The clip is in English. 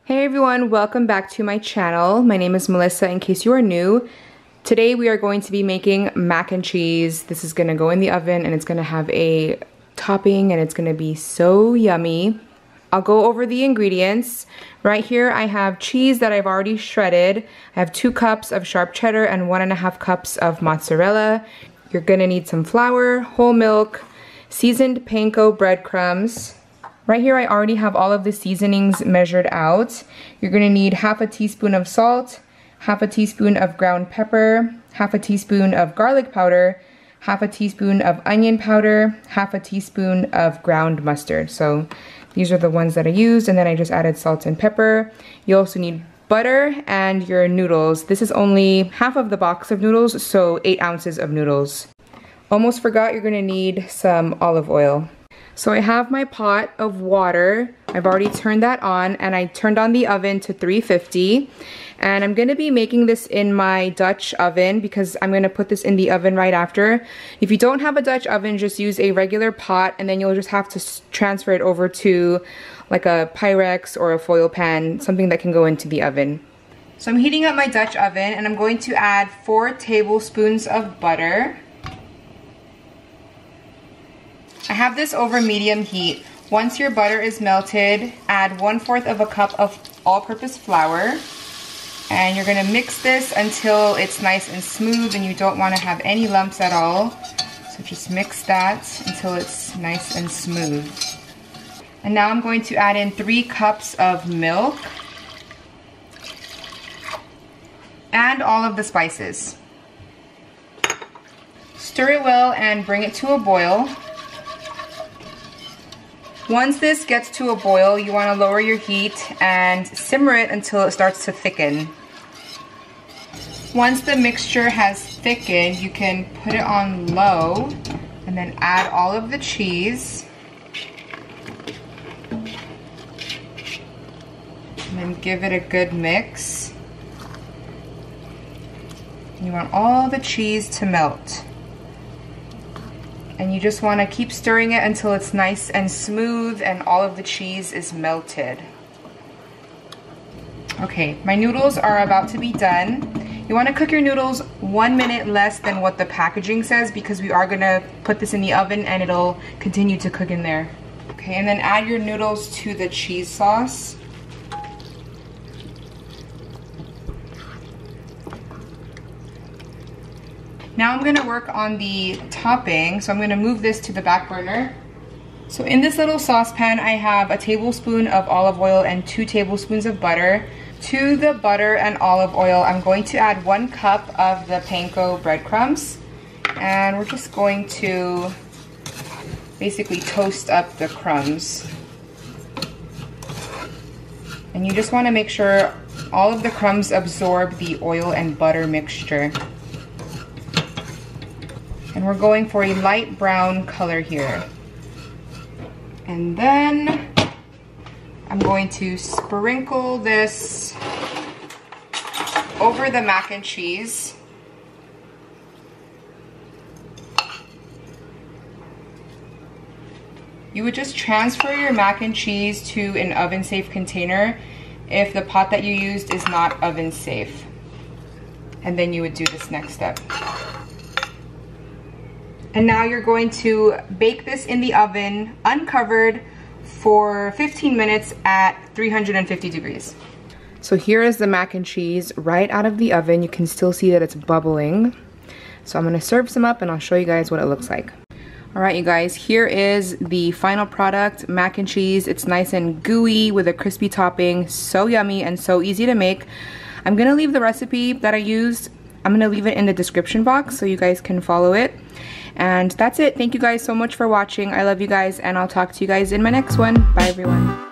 Hey everyone, welcome back to my channel. My name is Melissa in case you are new. Today we are going to be making mac and cheese. This is gonna go in the oven and it's gonna have a topping and it's gonna be so yummy. I'll go over the ingredients. Right here I have cheese that I've already shredded. I have 2 cups of sharp cheddar and 1.5 cups of mozzarella. You're gonna need some flour, whole milk, seasoned panko breadcrumbs. Right here I already have all of the seasonings measured out. You're gonna need half a teaspoon of salt, half a teaspoon of ground pepper, half a teaspoon of garlic powder, half a teaspoon of onion powder, half a teaspoon of ground mustard. So these are the ones that I used, and then I just added salt and pepper. You also need butter and your noodles. This is only half of the box of noodles, so 8 ounces of noodles. Almost forgot, you're gonna need some olive oil. So I have my pot of water. I've already turned that on, and I turned on the oven to 350. And I'm gonna be making this in my Dutch oven because I'm gonna put this in the oven right after. If you don't have a Dutch oven, just use a regular pot, and then you'll just have to transfer it over to like a Pyrex or a foil pan, something that can go into the oven. So I'm heating up my Dutch oven, and I'm going to add 4 tablespoons of butter. I have this over medium heat. Once your butter is melted, add 1/4 of a cup of all-purpose flour. And you're gonna mix this until it's nice and smooth and you don't wanna have any lumps at all. So just mix that until it's nice and smooth. And now I'm going to add in 3 cups of milk and all of the spices. Stir it well and bring it to a boil. Once this gets to a boil, you want to lower your heat and simmer it until it starts to thicken. Once the mixture has thickened, you can put it on low and then add all of the cheese. And then give it a good mix. You want all the cheese to melt. And you just want to keep stirring it until it's nice and smooth and all of the cheese is melted. Okay, my noodles are about to be done. You want to cook your noodles 1 minute less than what the packaging says because we are going to put this in the oven and it'll continue to cook in there. Okay, and then add your noodles to the cheese sauce. Now I'm gonna work on the topping, so I'm gonna move this to the back burner. So in this little saucepan, I have a tablespoon of olive oil and 2 tablespoons of butter. To the butter and olive oil, I'm going to add 1 cup of the panko breadcrumbs. And we're just going to basically toast up the crumbs. And you just wanna make sure all of the crumbs absorb the oil and butter mixture. And we're going for a light brown color here. And then I'm going to sprinkle this over the mac and cheese. You would just transfer your mac and cheese to an oven safe container if the pot that you used is not oven safe. And then you would do this next step. And now you're going to bake this in the oven, uncovered, for 15 minutes at 350 degrees. So here is the mac and cheese right out of the oven. You can still see that it's bubbling. So I'm gonna serve some up and I'll show you guys what it looks like. All right, you guys, here is the final product, mac and cheese. It's nice and gooey with a crispy topping, so yummy and so easy to make. I'm gonna leave the recipe that I used. I'm gonna leave it in the description box so you guys can follow it. And that's it. Thank you guys so much for watching. I love you guys, and I'll talk to you guys in my next one. Bye, everyone.